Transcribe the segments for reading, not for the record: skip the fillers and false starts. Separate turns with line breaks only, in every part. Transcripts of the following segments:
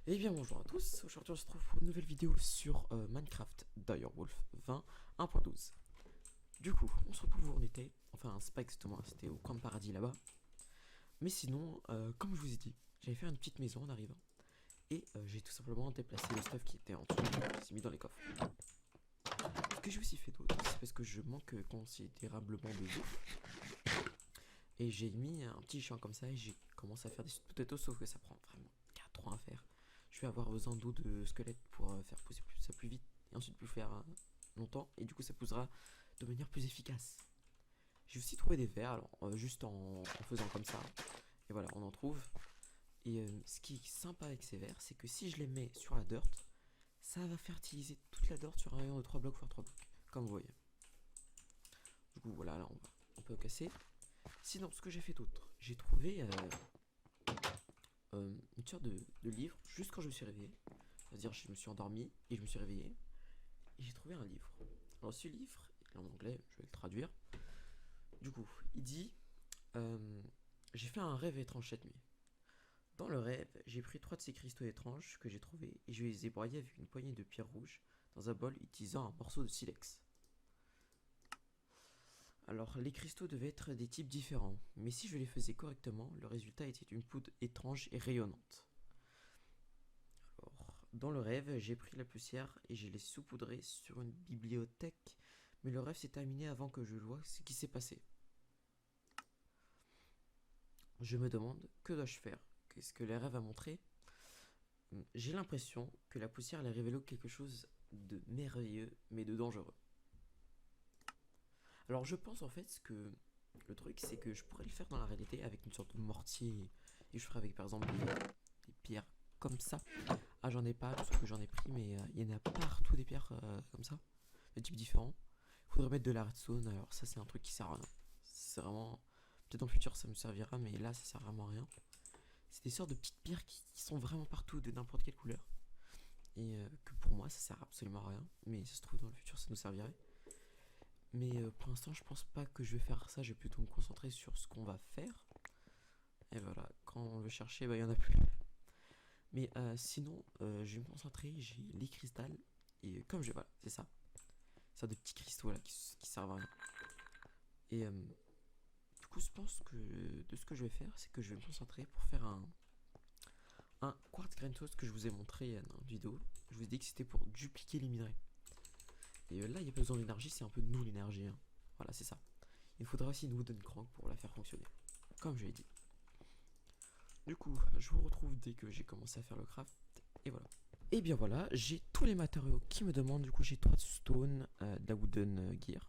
Eh bien bonjour à tous, aujourd'hui on se retrouve pour une nouvelle vidéo sur Minecraft Direwolf 20 1.12. Du coup, on se retrouve où on était, enfin c'est pas exactement, c'était au camp de paradis là-bas. Mais sinon, comme je vous ai dit, j'avais fait une petite maison en arrivant. Et j'ai tout simplement déplacé le stuff qui était en dessous, je l'ai mis dans les coffres. Ce que j'ai aussi fait d'autre, c'est parce que je manque considérablement de vie. Et j'ai mis un petit champ comme ça et j'ai commencé à faire des potatoes, sauf que ça prend vraiment 4 ans à faire. Je vais avoir besoin d'eau de squelette pour faire pousser ça plus vite et ensuite plus faire longtemps, et du coup ça poussera de manière plus efficace. J'ai aussi trouvé des vers, alors juste en faisant comme ça, et voilà, on en trouve. Et ce qui est sympa avec ces vers, c'est que si je les mets sur la dirt, ça va fertiliser toute la dirt sur un rayon de 3 blocs x 3 blocs, comme vous voyez. Du coup voilà, là on peut casser. Sinon, ce que j'ai fait d'autre, j'ai trouvé une sorte de livre juste quand je me suis réveillé. C'est-à-dire, je me suis endormi et je me suis réveillé et j'ai trouvé un livre. Alors, ce livre, il est en anglais, je vais le traduire. Du coup, il dit j'ai fait un rêve étrange cette nuit. Dans le rêve, j'ai pris 3 de ces cristaux étranges que j'ai trouvés et je les ai broyés avec une poignée de pierre rouge dans un bol utilisant un morceau de silex. Alors, les cristaux devaient être des types différents, mais si je les faisais correctement, le résultat était une poudre étrange et rayonnante. Alors, dans le rêve, j'ai pris la poussière et je l'ai saupoudrée sur une bibliothèque, mais le rêve s'est terminé avant que je vois ce qui s'est passé. Je me demande, que dois-je faire? Qu'est-ce que les rêves a montré? J'ai l'impression que la poussière a révélé quelque chose de merveilleux, mais de dangereux. Alors je pense en fait que le truc, c'est que je pourrais le faire dans la réalité avec une sorte de mortier, et je ferais avec par exemple des pierres comme ça. Ah, j'en ai pas, sauf que j'en ai pris, mais il y en a partout des pierres comme ça, de types différents. Il faudrait mettre de la redstone, alors ça c'est un truc qui sert à rien. C'est vraiment... Peut-être dans le futur ça me servira, mais là ça sert vraiment à rien. C'est des sortes de petites pierres qui sont vraiment partout, de n'importe quelle couleur. Et que pour moi ça sert absolument à rien, mais ça se trouve dans le futur ça nous servirait. Mais pour l'instant je pense pas que je vais faire ça, je vais plutôt me concentrer sur ce qu'on va faire. Et voilà, quand on veut chercher, bah il y en a plus. Mais sinon, je vais me concentrer, j'ai les cristals, et comme je... Voilà, c'est ça. Ça de petits cristaux là qui servent à rien. Et du coup, je pense que de ce que je vais faire, c'est que je vais me concentrer pour faire un quartz greenstone que je vous ai montré dans une vidéo. Je vous ai dit que c'était pour dupliquer les minerais. Et là, il n'y a pas besoin d'énergie, c'est un peu de nous l'énergie. Hein. Voilà, c'est ça. Il faudra aussi une wooden crank pour la faire fonctionner. Comme je l'ai dit. Du coup, je vous retrouve dès que j'ai commencé à faire le craft. Et voilà. Et bien voilà, j'ai tous les matériaux qui me demandent. Du coup, j'ai 3 de stone, de la wooden gear,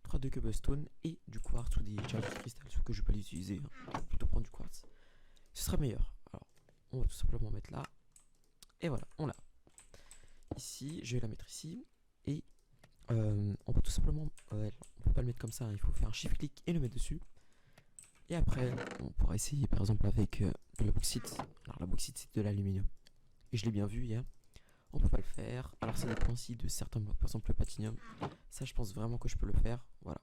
3 de cobblestone et du quartz ou des jars de cristal, sauf que je vais pas les utiliser. Hein. Je vais plutôt prendre du quartz. Ce sera meilleur. Alors, on va tout simplement mettre là. Et voilà, on l'a. Ici, je vais la mettre ici. Et on va tout simplement... on peut pas le mettre comme ça, hein. Il faut faire un shift-click et le mettre dessus. Et après, on pourra essayer par exemple avec de la bauxite. Alors la bauxite, c'est de l'aluminium. Et je l'ai bien vu hier. On peut pas le faire. Alors ça dépend aussi de certains blocs, par exemple le platinium. Ça, je pense vraiment que je peux le faire. Voilà.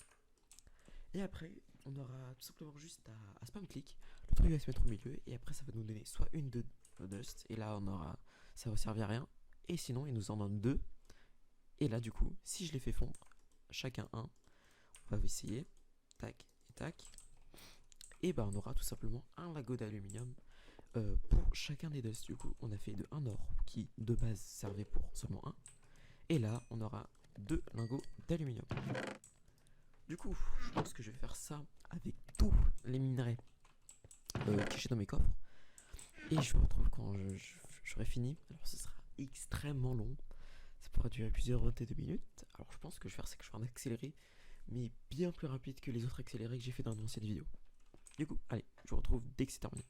Et après, on aura tout simplement juste à spam click. Le truc va se mettre au milieu et après ça va nous donner soit une de dust et là on aura, ça va servir à rien. Et sinon il nous en donne deux. Et là du coup, si je les fais fondre, chacun un, on va essayer. Tac et tac. Et bah on aura tout simplement un lago d'aluminium pour chacun des dust. Du coup, on a fait de un or qui de base servait pour seulement un. Et là, on aura 2 lingots d'aluminium. Du coup, je pense que je vais faire ça avec tous les minerais cachés dans mes coffres. Et je vous retrouve quand j'aurai fini. Alors, ce sera extrêmement long. Ça pourra durer plusieurs vingtaines de minutes. Alors, je pense que je vais faire, c'est que je vais en accélérer, mais bien plus rapide que les autres accélérés que j'ai fait dans l'ancienne vidéo. Du coup, allez, je vous retrouve dès que c'est terminé.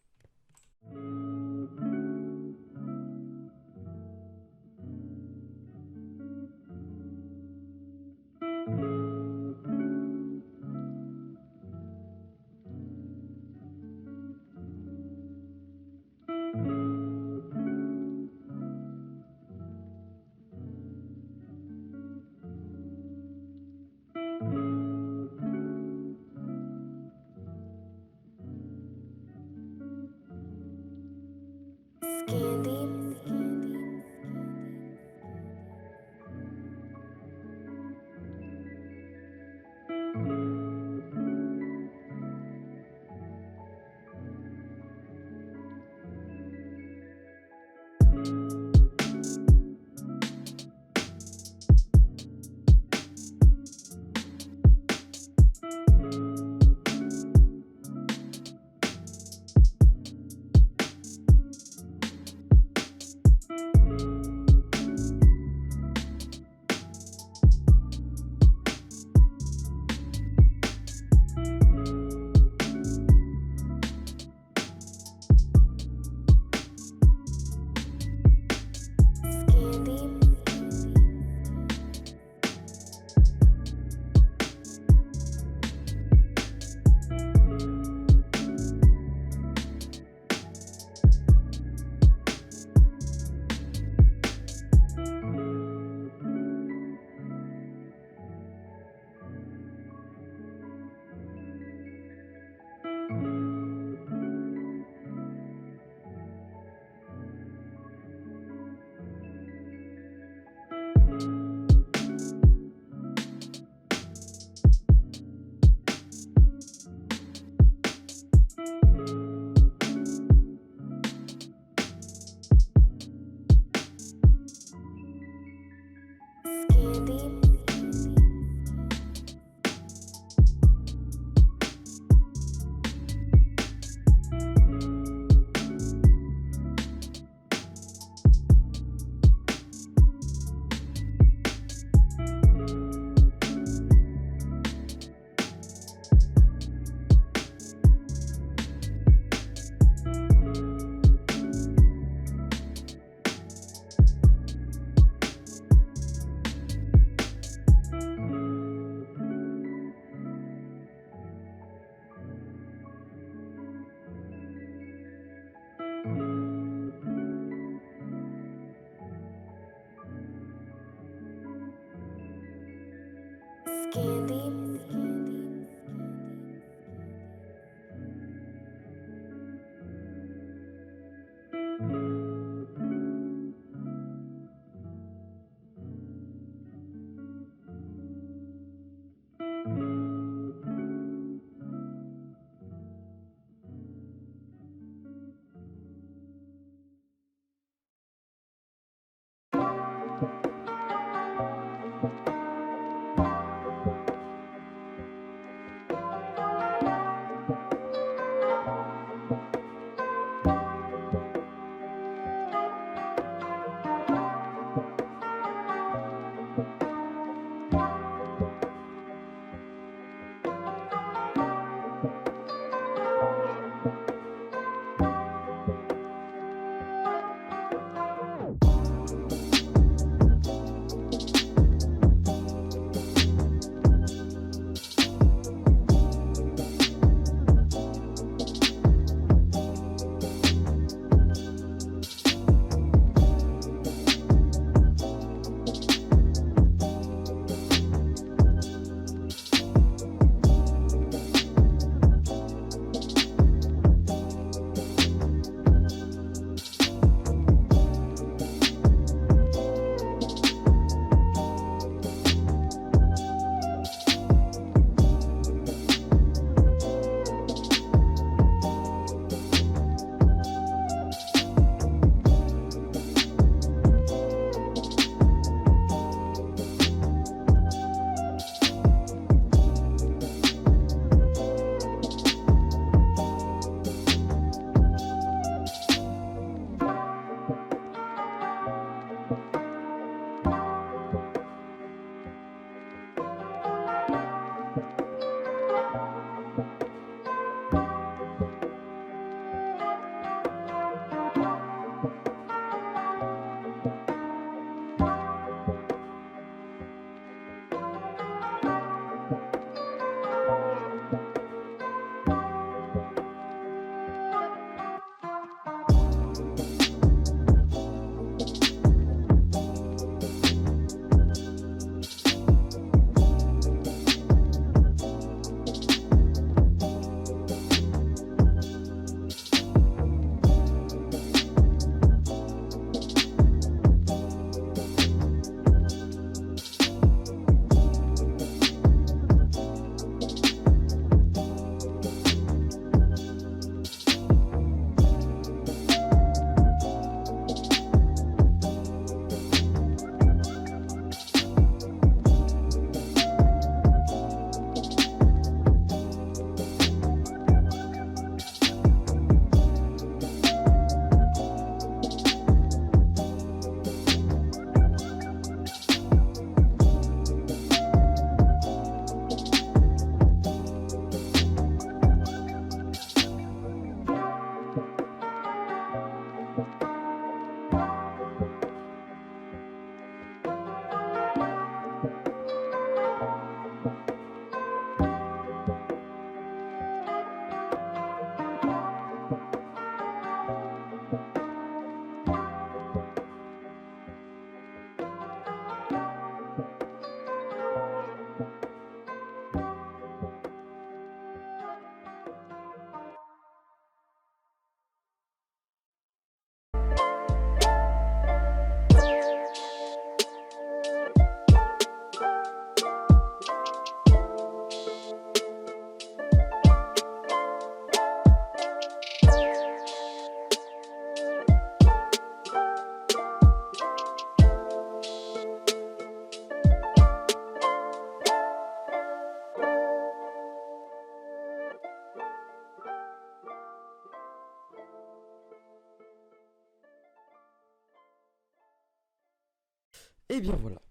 Et bien voilà,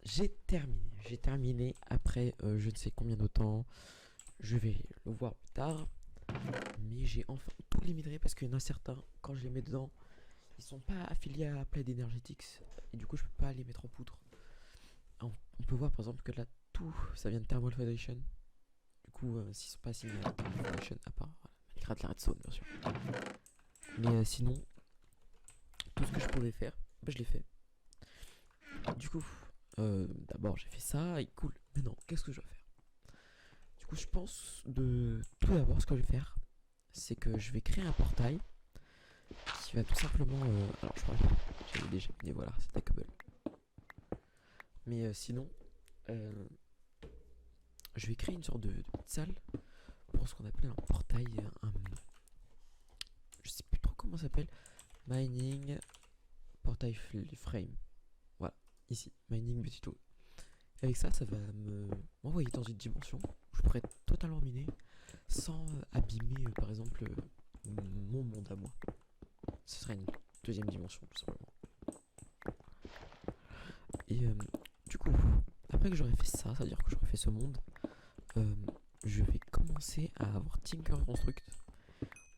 j'ai terminé. J'ai terminé après je ne sais combien de temps. Je vais le voir plus tard. Mais j'ai enfin tous les minerais parce qu'il y en a certains, quand je les mets dedans, ils sont pas affiliés à Applied Energetics. Et du coup, je peux pas les mettre en poudre. On peut voir par exemple que là, tout ça vient de Thermal Foundation. Du coup, s'ils sont pas assignés à Thermal Foundation, à part les grades de la redstone, bien sûr. Mais sinon, tout ce que je pouvais faire, bah, je l'ai fait. Du coup, d'abord j'ai fait ça, et cool. Maintenant, qu'est-ce que je vais faire? Du coup, je pense de tout d'abord, ce que je vais faire, c'est que je vais créer un portail qui va tout simplement. Alors, je crois que j'avais déjà mis, voilà, c'est Tackable. Mais sinon, je vais créer une sorte de petite salle pour ce qu'on appelle un portail. Je sais plus trop comment ça s'appelle. Mining portail frame. Voilà. ici, Mining Beauty Tool. Avec ça, ça va m'envoyer dans une dimension où je pourrais être totalement miné sans abîmer, par exemple, mon monde à moi. Ce serait une deuxième dimension, tout simplement. Et du coup, après que j'aurais fait ça, c'est-à-dire que j'aurais fait ce monde, je vais commencer à avoir Tinker Construct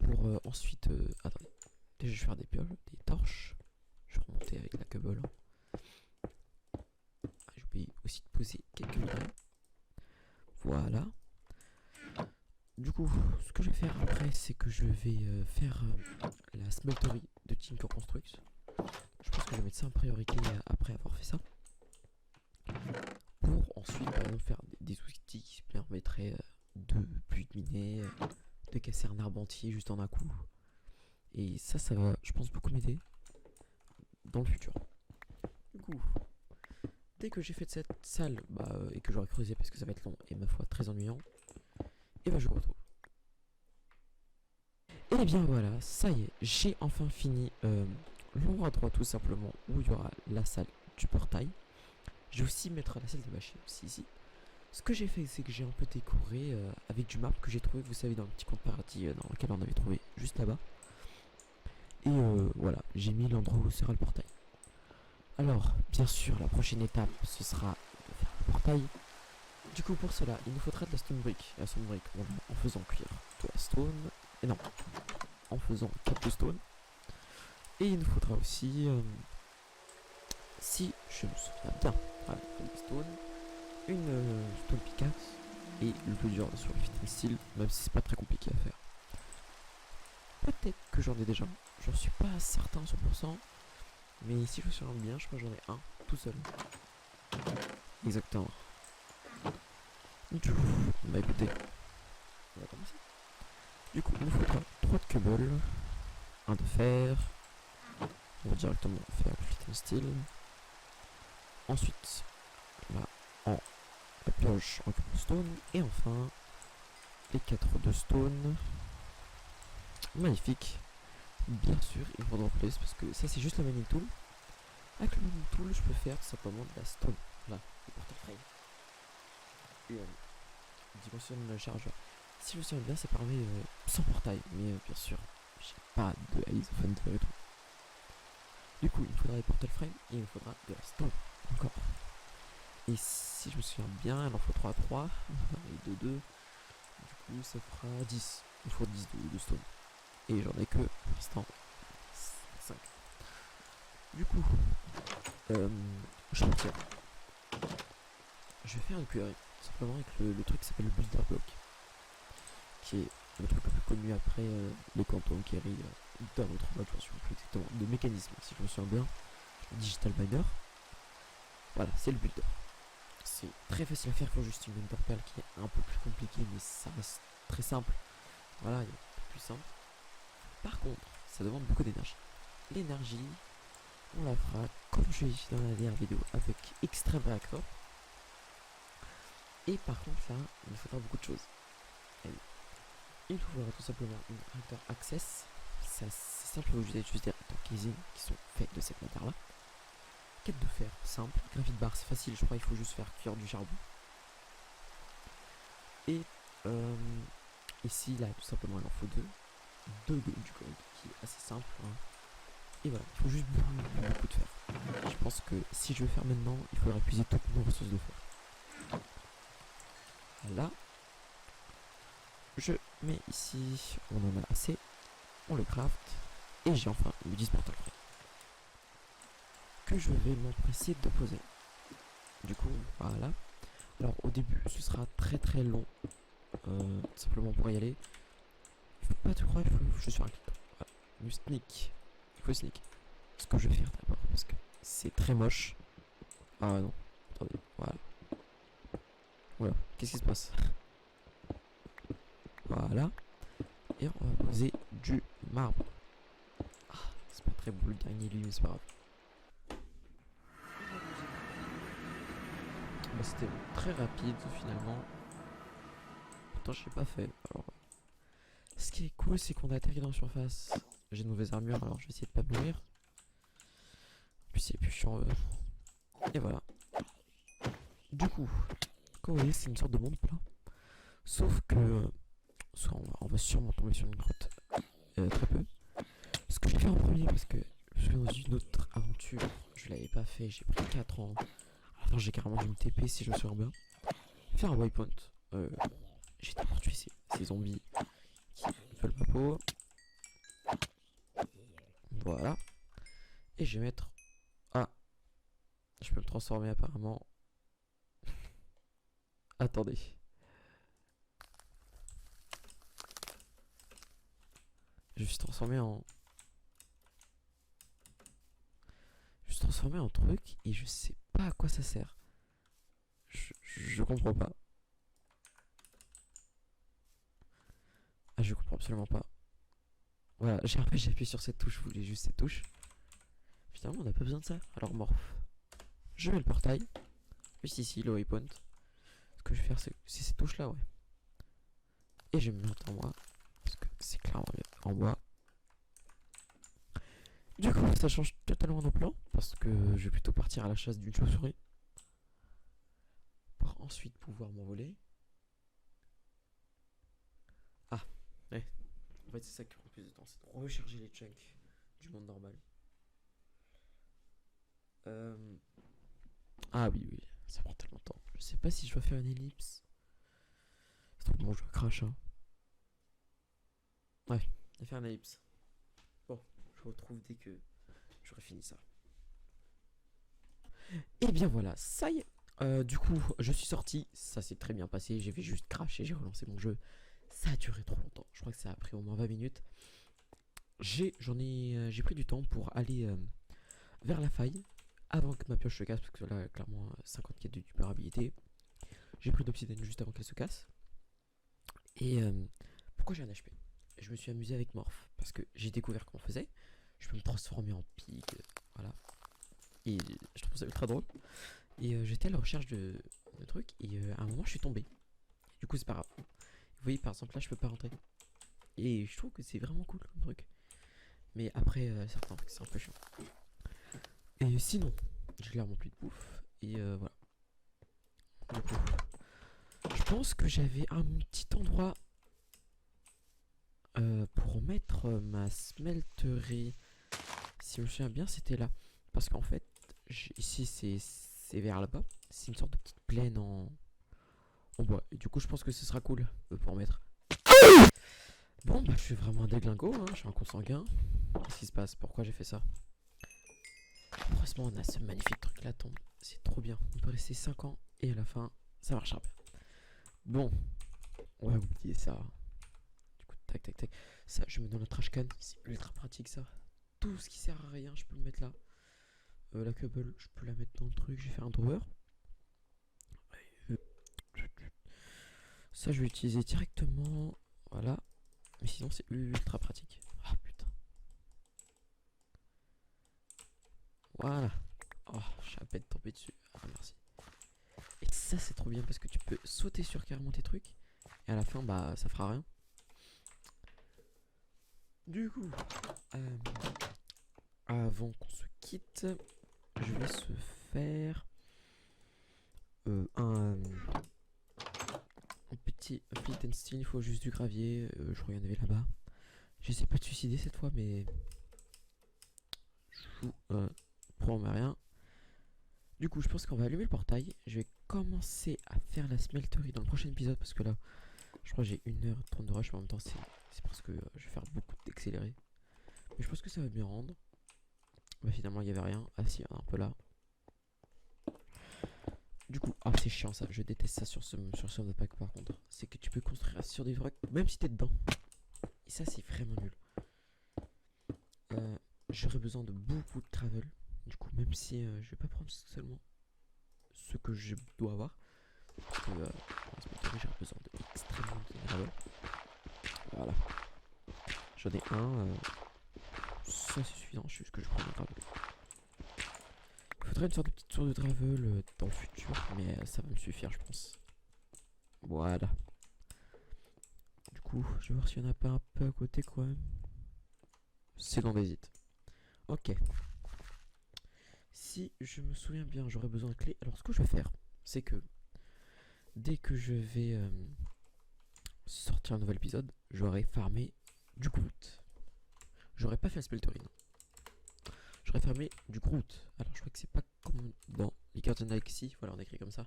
pour ensuite... attendez, déjà je vais faire des pioles, des torches. Je vais remonter avec la cobble. J'ai oublié aussi de poser quelques minerais. Voilà. Du coup, ce que je vais faire après, c'est que je vais faire la smeltery de Tinker Construct. Je pense que je vais mettre ça en priorité après avoir fait ça. Pour ensuite, par exemple, faire des outils qui permettraient de plus miner, de casser un arbre entier juste en un coup. Et ça va, je pense, beaucoup m'aider dans le futur. Du coup, dès que j'ai fait cette salle et que j'aurai creusé parce que ça va être long et ma foi très ennuyant, et je vous retrouve. Et bien voilà, ça y est, j'ai enfin fini l'endroit droit tout simplement où il y aura la salle du portail. Je vais aussi mettre la salle des machines aussi ici. Ce que j'ai fait, c'est que j'ai un peu décoré avec du map que j'ai trouvé, vous savez, dans le petit compte paradis dans lequel on avait trouvé juste là-bas. Et voilà, j'ai mis l'endroit où sera le portail. Alors, bien sûr, la prochaine étape, ce sera de faire le portail. Du coup, pour cela, il nous faudra de la stone brick. La stone brick, en faisant cuire de la stone. Et non, en faisant 4 de stone. Et il nous faudra aussi, si je me souviens bien, une stone, une stone pickaxe. Et le plus dur sur le fitting steel, même si c'est pas très compliqué à faire. Peut-être que j'en ai déjà, j'en suis pas certain à 100%. Mais si je me souviens bien, je crois que j'en ai un tout seul. Exactement. Du coup, écoutez, on va commencer. Du coup, il nous faudra 3 de cobble, 1 de fer. On va directement faire le fitting steel. Ensuite, là, la pioche en cobblestone. Et enfin, les 4 de stone. Magnifique. Bien sûr, il faudra en plus parce que ça c'est juste le mining tool. Avec le mining tool, je peux faire tout simplement de la stone. Là, le portal frame. Et dimensionne le chargeur. Si je me souviens bien, ça permet sans portail, mais bien sûr, j'ai pas de Eyes of Thunder et tout. Du coup, il me faudra des portal frame et il me faudra de la stone encore. Et si je me souviens bien, il en faut 3 à 3 et 2 2. Du coup, ça fera 10. Il faut 10 de stone. Et j'en ai que pour l'instant 5. Du coup, je retire. Je vais faire une query simplement avec le truc qui s'appelle le builder block, qui est le truc le plus connu après les quantum query d'un autre mode, je ne suis plus exactement de mécanisme, si je me souviens bien, digital miner. Voilà, c'est le builder. C'est très facile à faire, il faut juste une ender pearl qui est un peu plus compliquée, mais ça reste très simple. Voilà, il est un peu plus simple. Par contre, ça demande beaucoup d'énergie. L'énergie, on la fera comme je l'ai dit dans la dernière vidéo avec Extreme Reactor. Et par contre là, il faudra beaucoup de choses. Il faudra tout simplement une réacteur access. C'est simple, vous allez utiliser des réacteurs casing qui sont faits de cette matière là. Quête de fer, simple. Graphite bar, c'est facile, je crois qu'il faut juste faire cuire du charbon. Et ici là, tout simplement, il en faut deux du gold, qui est assez simple. Hein. Et voilà, il faut juste beaucoup de fer. Je pense que si je vais faire maintenant, il faudra épuiser toutes nos ressources de fer. Là, je mets ici, on en a assez, on le craft, et j'ai enfin le 10 portal frame que je vais m'empresser de poser. Du coup, voilà. Alors au début, ce sera très très long, simplement pour y aller. Il faut pas te croire, il faut juste faire un clic. Voilà. Du sneak, il faut sneak. Ce que je vais faire d'abord, parce que c'est très moche. Ah non, attendez, voilà. Voilà, qu'est-ce qui se passe? Voilà. Et on va poser du marbre. Ah, c'est pas très beau le dernier lui, mais c'est pas grave. Bah, c'était très rapide finalement. Pourtant je l'ai pas fait. Alors, ce qui est cool, c'est qu'on a atterri dans la surface. J'ai de mauvaises armures, alors je vais essayer de pas mourir. En plus c'est plus chiant. Et voilà. Du coup, comme vous voyez, c'est une sorte de monde plat. Sauf que soit on va sûrement tomber sur une grotte très peu. Ce que j'ai fait en premier, parce que je suis dans une autre aventure, je l'avais pas fait, j'ai pris 4 ans. Alors j'ai carrément dû me TP si je me souviens bien. Faire un waypoint. J'étais pour tuer ces zombies qui veulent ma peau. Voilà. Et je vais mettre... Ah, je peux me transformer apparemment. Attendez. Je suis transformé en... Je suis transformé en truc et je sais pas à quoi ça sert. Je comprends pas. Ah, je comprends absolument pas. Voilà, j'ai appuyé sur cette touche, je voulais juste cette touche. Finalement, on n'a pas besoin de ça. Alors, morph. Je mets le portail. Juste ici, le waypoint. Ce que je vais faire, c'est cette touche là, ouais. Et je vais me mettre en bois. Parce que c'est clairement mieux en bois. Du coup, ça change totalement nos plans. Parce que je vais plutôt partir à la chasse d'une chauve-souris. Pour ensuite pouvoir m'envoler. Ah, ouais. En fait, c'est ça qui prend plus de temps. C'est de recharger les chunks du monde normal. Ah oui, oui. Ça prend tellement de temps. Je sais pas si je dois faire une ellipse. C'est trop bon, je crache. Hein. Ouais, je vais faire une ellipse. Bon, je vous retrouve dès que j'aurai fini ça. Et bien voilà, ça y est. Du coup, je suis sorti. Ça s'est très bien passé. J'ai fait juste cracher, j'ai relancé mon jeu. Ça a duré trop longtemps. Je crois que ça a pris au moins 20 minutes. J'ai pris du temps pour aller vers la faille avant que ma pioche se casse. Parce que là, clairement, 54 de durabilité. J'ai pris d'obsidienne juste avant qu'elle se casse. Et pourquoi j'ai un HP? Je me suis amusé avec Morph parce que j'ai découvert comment on faisait. Je peux me transformer en pig, voilà. Et je trouve ça ultra drôle. Et j'étais à la recherche de trucs et à un moment je suis tombé. Du coup c'est pas grave. Vous voyez par exemple là je peux pas rentrer. Et je trouve que c'est vraiment cool comme truc. Mais après certains trucs c'est un peu chiant. Et sinon j'ai clairement plus de bouffe. Et voilà. Du coup, je pense que j'avais un petit endroit pour mettre ma smelterie. Si je me souviens bien, c'était là. Parce qu'en fait, ici c'est vers là-bas. C'est une sorte de petite plaine en bois. Et du coup, je pense que ce sera cool pour en mettre. Bon, bah, je suis vraiment un déglingo. Hein. Je suis un consanguin. Qu'est-ce qui se passe? Pourquoi j'ai fait ça? Heureusement, on a ce magnifique truc là tombe. C'est trop bien. On peut rester 5 ans et à la fin, ça marchera bien. Bon, on va oublier ça. Du coup, tac, tac, tac. Ça, je mets dans la trash can. C'est ultra pratique ça. Tout ce qui sert à rien, je peux le mettre là. La cobble, je peux la mettre dans le truc. Je vais faire un drawer. Ça, je vais utiliser directement. Voilà. Mais sinon, c'est ultra pratique. Ah putain. Voilà. Oh, j'ai à peine tombé dessus. Ah, merci. Et ça, c'est trop bien parce que tu peux sauter sur carrément tes trucs. Et à la fin, bah, ça fera rien. Du coup, avant qu'on se quitte, je vais se faire un petit flint and steel. Il faut juste du gravier. Je crois qu'il y en avait là-bas. J'essaie pas de suicider cette fois, mais je vous promets rien. Du coup, je pense qu'on va allumer le portail. Je vais commencer à faire la smelterie dans le prochain épisode parce que là, je crois que j'ai 1h30 de rush, mais en même temps, c'est parce que je vais faire beaucoup d'accéléré. Mais je pense que ça va bien rendre. Bah, finalement, il n'y avait rien. Ah, si, un peu là. Du coup, ah, c'est chiant ça. Je déteste ça sur ce pack par contre. C'est que tu peux construire sur des wrecks, même si t'es dedans. Et ça, c'est vraiment nul. J'aurais besoin de beaucoup de travel. Du coup, même si je vais pas prendre seulement ce que je dois avoir. Parce que j'aurais besoin de extrêmement de travel. Voilà. J'en ai un. Ça, c'est suffisant. Je sais ce que je prends de gravel. Il faudrait une sorte de petite source de travel dans le futur. Mais ça va me suffire, je pense. Voilà. Du coup, je vais voir s'il y en a pas un peu à côté quand même. C'est l'on hésite. Ok. si je me souviens bien, j'aurais besoin de clés. Alors ce que je vais faire, c'est que dès que je vais sortir un nouvel épisode, j'aurai farmé du Groot. J'aurais pas fait un Spelterine. J'aurais farmé du Groot. Alors je crois que c'est pas comme dans les Gardiens de la Galaxie. Voilà, on écrit comme ça.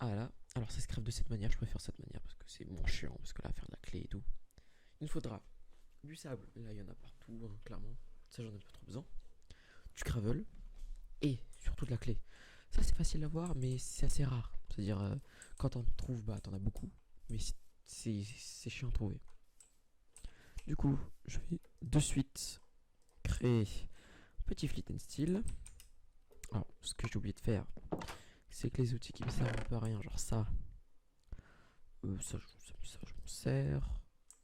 Ah là, alors ça se crève de cette manière, je préfère cette manière parce que c'est moins chiant, parce que là, faire de la clé et tout. Il nous faudra du sable, là il y en a partout, hein, clairement. Ça j'en ai pas trop besoin. Du gravel et surtout de la clé. Ça c'est facile à voir, mais c'est assez rare. C'est-à-dire, quand on trouve, bah t'en as beaucoup, mais c'est chiant à trouver. Du coup, je vais de suite créer un petit flint and steel. Alors, ce que j'ai oublié de faire, c'est que les outils qui me servent un peu à rien, genre ça, ça je m'en sers,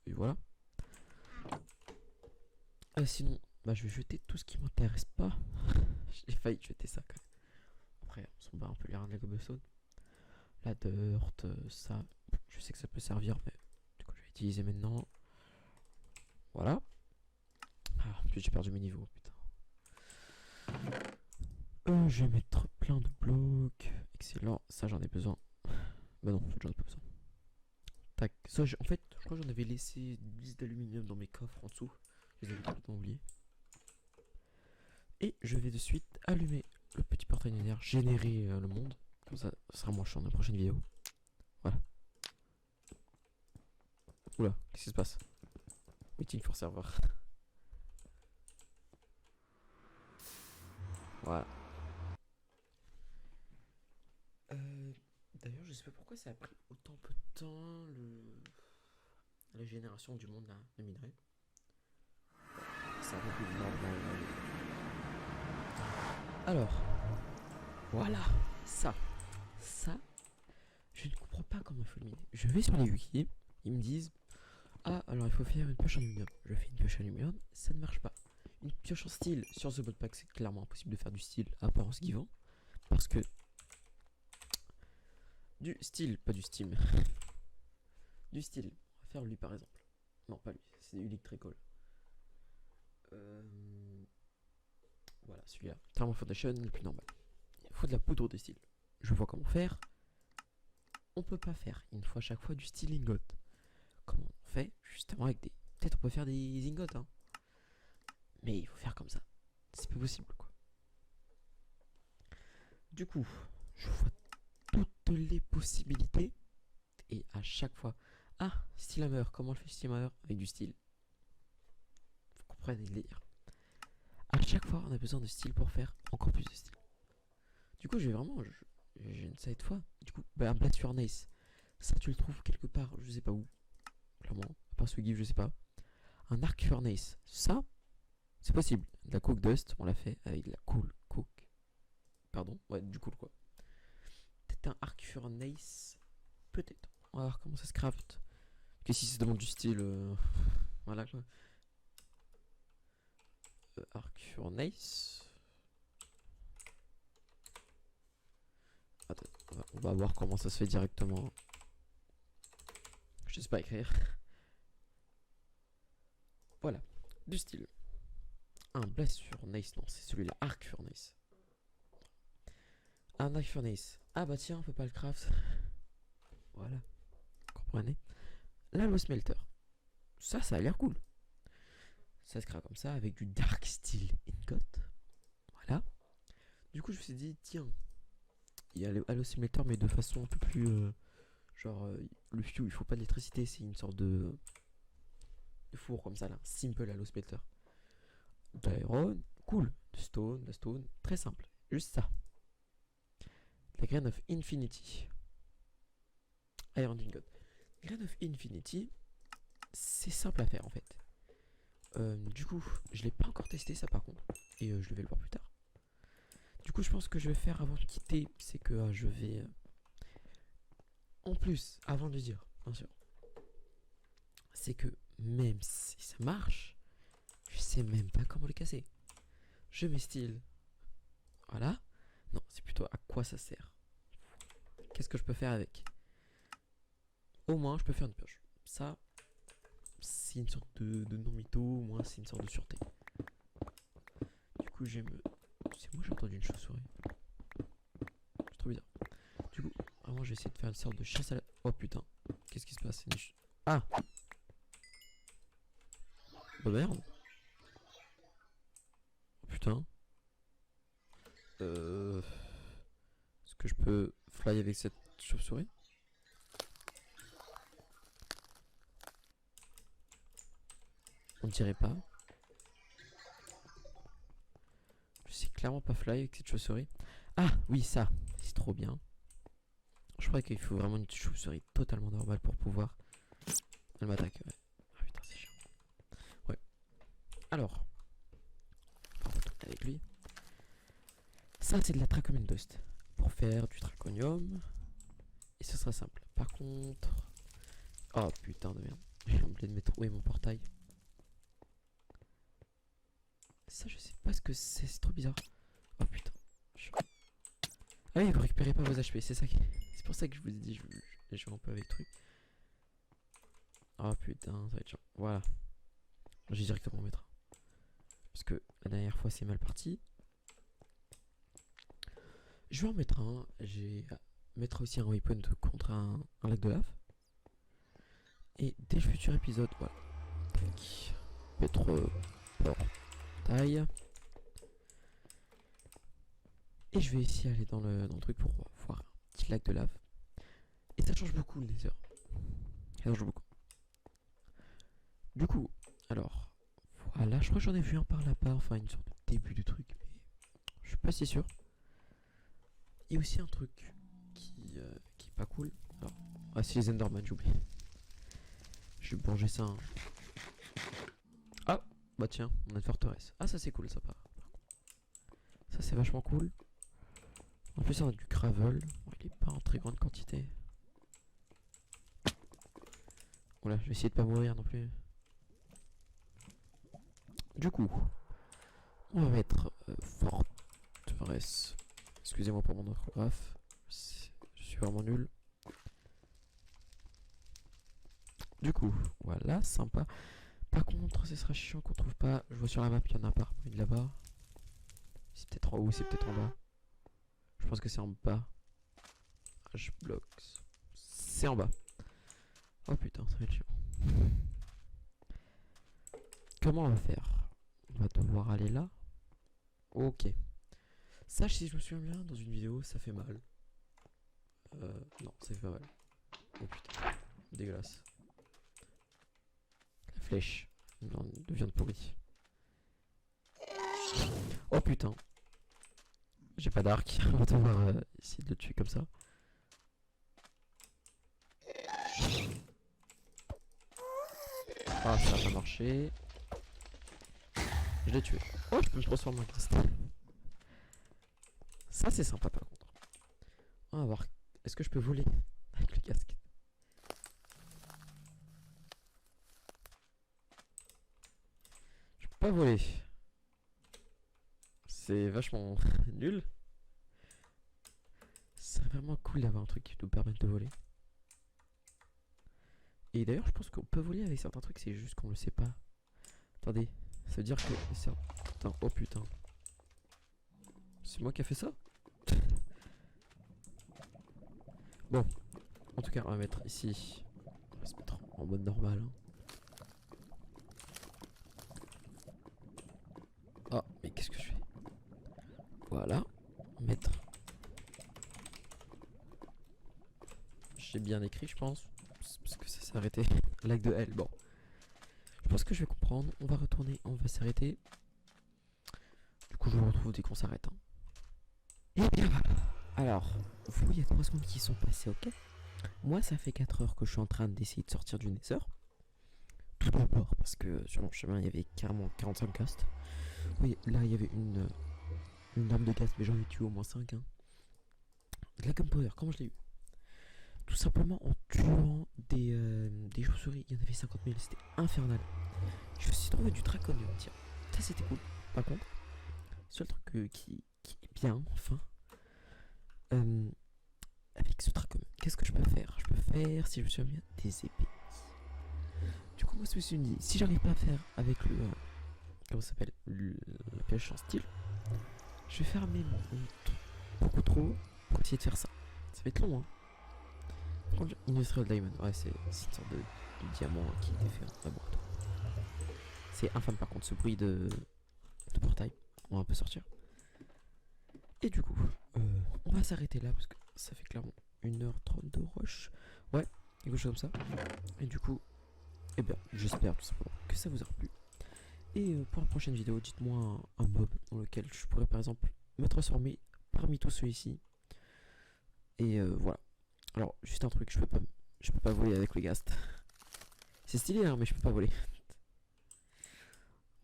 et voilà. Sinon, bah, je vais jeter tout ce qui m'intéresse pas. J'ai failli jeter ça quand même. Après, on s'en bat un peu les reins de la cobblestone. La dirt, ça, je sais que ça peut servir, mais du coup, je vais utiliser maintenant. Voilà. Ah, en plus, j'ai perdu mes niveaux, putain. Je vais mettre plein de blocs. Excellent, ça j'en ai besoin. Bah non, en fait, j'en ai pas besoin. Tac, ça, en fait, je crois que j'en avais laissé 10 d'aluminium dans mes coffres en dessous. Je les avais complètement oubliés. Et je vais de suite allumer le petit portail linéaire, générer le monde. Comme ça sera moins chiant dans la prochaine vidéo. Voilà. Oula, qu'est-ce qui se passe? Meeting for server. Voilà. D'ailleurs, je sais pas pourquoi ça a pris autant peu de temps la génération du monde là, de minerais. C'est un peu plus normal. Alors, voilà, ça, je ne comprends pas comment il faut le miner. Je vais sur les wikis, ils me disent, ah, alors il faut faire une pioche en aluminium. Je fais une pioche en aluminium, ça ne marche pas. Une pioche en steel sur The Modpack, c'est clairement impossible de faire du steel à part en se givant. Parce que du steel, pas du steam. Du steel, on va faire lui par exemple. Non, pas lui, c'est du electrical. Voilà, celui-là. Thermal Foundation, le plus normal. Il faut de la poudre de steel. Je vois comment faire. On peut pas faire une fois à chaque fois du steel ingot. Comment on fait justement avec des. Peut-être on peut faire des ingots, hein. Mais il faut faire comme ça. C'est pas possible, quoi. Du coup, je vois toutes les possibilités. Et à chaque fois. Ah, steel hammer. Comment on fait steel hammer avec du steel? Vous comprenez le délire. À chaque fois, on a besoin de steel pour faire encore plus de steel. Du coup, je vais vraiment. Je ne sais fois. Du coup, bah, un blast furnace. Ça, tu le trouves quelque part, je sais pas où. Clairement, à part ce give, je sais pas. Un arc furnace. Ça, c'est possible. De la coke dust, on l'a fait avec de la cool coke. Pardon, ouais, du cool quoi. Peut-être un arc furnace. Peut-être. On va voir comment ça se craft. Que si ça demande du style. Voilà quoi. Arc furnace. Attends, on va voir comment ça se fait directement. Je sais pas écrire. Voilà, du style. Un blast furnace, non, c'est celui-là, arc furnace. Un arc furnace. Ah bah tiens, on peut pas le craft. Voilà, comprenez. L'alloy smelter. Ça a l'air cool. Ça se crée comme ça avec du dark steel ingot. Voilà. Du coup, je me suis dit, tiens, il y a l'alloy smelter, mais de façon un peu plus. Le fuel, il faut pas d'électricité, c'est une sorte de four comme ça là. Simple alloy smelter. D'iron, cool. De stone, très simple. Juste ça. La Grain of Infinity. Iron Ingot. Grain of Infinity, c'est simple à faire en fait. Du coup, je l'ai pas encore testé ça par contre. Et je vais le voir plus tard. Du coup, je pense que je vais faire avant de quitter, c'est que je vais. En plus, avant de dire, bien sûr, c'est que même si ça marche, je sais même pas comment le casser. Je mets style. Voilà. Non, c'est plutôt à quoi ça sert. Qu'est-ce que je peux faire avec? Au moins, je peux faire une pioche. Ça, c'est une sorte de non-mytho, au moins c'est une sorte de sûreté. Du coup, coup j'ai me... C'est moi j'ai entendu une chauve-souris. C'est trop bizarre. Du coup, vraiment je vais essayer de faire une sorte de chasse à la... Oh putain, qu'est-ce qui se passe? Ah! Oh merde! Oh putain. Est-ce que je peux fly avec cette chauve-souris? On dirait pas. Je sais clairement pas fly avec cette chauve-souris. Ah oui, ça, c'est trop bien. Je crois qu'il faut vraiment une chauve-souris totalement normale pour pouvoir. Elle m'attaque, ouais. Ah putain, c'est chiant. Ouais. Alors, avec lui. Ça, c'est de la Draconium Dust. Pour faire du Draconium. Et ce sera simple. Par contre. Oh putain de merde. J'ai oublié de mettre où est mon portail. Ça, je sais pas ce que c'est trop bizarre. Oh putain. Ah oui, vous récupérez pas vos HP, c'est ça qui... C'est pour ça que je vous ai dit, je joue un peu avec le truc. Oh putain, ça va être chiant. Voilà. Je vais directement mettre. Parce que la dernière fois, c'est mal parti. Je vais en mettre un. Je vais mettre aussi un waypoint contre un lac de lave. Et dès le futur épisode, voilà. Mettre portail. Et je vais ici aller dans le truc pour voir un petit lac de lave. Et ça change beaucoup le nether. Ça change beaucoup. Du coup, alors, voilà, je crois que j'en ai vu un par là-bas, enfin une sorte de début du truc, mais je suis pas si sûr. Il y a aussi un truc qui est pas cool. Alors, ah, c'est les Enderman, j'oublie. Je vais plonger ça. Hein. Ah, bah tiens, on a une forteresse. Ah, ça c'est cool, ça part. Ça c'est vachement cool. En plus, on a du gravel. Bon, il est pas en très grande quantité. Voilà, je vais essayer de pas mourir non plus. Du coup, on va mettre forteresse. Excusez-moi pour mon orthographe. Je suis vraiment nul. Du coup, voilà, sympa. Par contre, ce sera chiant qu'on trouve pas. Je vois sur la map, il y en a pas. Il là-bas. C'est peut-être en haut, c'est peut-être en bas. Je pense que c'est en bas. H-blocks. C'est en bas. Oh putain, ça va être chiant. Comment on va faire? On va devoir aller là. Ok. Sache si je me souviens bien, dans une vidéo, ça fait mal. Non, ça fait pas mal. Oh putain, dégueulasse. La flèche de viande pourrie. Oh putain. J'ai pas d'arc, on va devoir essayer de le tuer comme ça. Ah, ça a pas marché. Je l'ai tué. Oh, je peux me transformer en cristal. Ça, c'est sympa par contre. On va voir. Est-ce que je peux voler avec le casque? Je peux pas voler. C'est vachement nul. C'est vraiment cool d'avoir un truc qui nous permette de voler. Et d'ailleurs, je pense qu'on peut voler avec certains trucs, c'est juste qu'on le sait pas. Attendez, ça veut dire que ça... Attends, oh putain. C'est moi qui a fait ça? Bon, en tout cas, on va mettre ici. On va se mettre en mode normal. Hein. Ah, mais qu'est-ce que je fais? Voilà, mettre. J'ai bien écrit, je pense. Parce que ça s'est arrêté. Lac de L, bon. Je pense que je vais comprendre. On va retourner, on va s'arrêter. Du coup, je vous retrouve dès qu'on s'arrête. Hein. Et bien voilà. Alors, vous, il y a 3 secondes qui sont passées, ok? Moi, ça fait 4 heures que je suis en train d'essayer de sortir du Nether. Tout d'abord, parce que sur mon chemin, il y avait carrément 45 castes. Oui, là, il y avait une arme de caste, mais j'en ai tué au moins 5. Hein. De la gunpowder, comment je l'ai eu? Tout simplement en tuant des chauves-souris. Il y en avait 50 000, c'était infernal. Je me suis trouvé du draconium, tiens. Ça, c'était cool. Par contre, seul truc qui est bien, enfin. Avec ce draconium, qu'est-ce que je peux faire? Je peux faire, si je me souviens bien, des épées. Du coup, moi, je me suis dit, si j'arrive pas à faire avec le... comment ça s'appelle? La pioche en style. Je vais faire mes beaucoup trop pour essayer de faire ça. Ça va être long, hein. Industrial Diamond, ouais, c'est une sorte de diamant qui est fait en laboratoire. C'est infâme par contre, ce bruit de portail. On va un peu sortir. Et du coup, on va s'arrêter là parce que ça fait clairement 1h30 de rush. Ouais, quelque chose comme ça. Et du coup, eh bien, j'espère tout simplement que ça vous aura plu. Et pour la prochaine vidéo, dites-moi un mob dans lequel je pourrais par exemple me transformer parmi tous ceux-ci. Et voilà. Alors, juste un truc, je peux pas voler avec le ghast. C'est stylé, hein, mais je peux pas voler.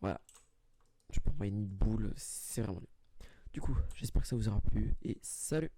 Voilà. Je peux envoyer une boule, c'est vraiment bien. Du coup, j'espère que ça vous aura plu et salut!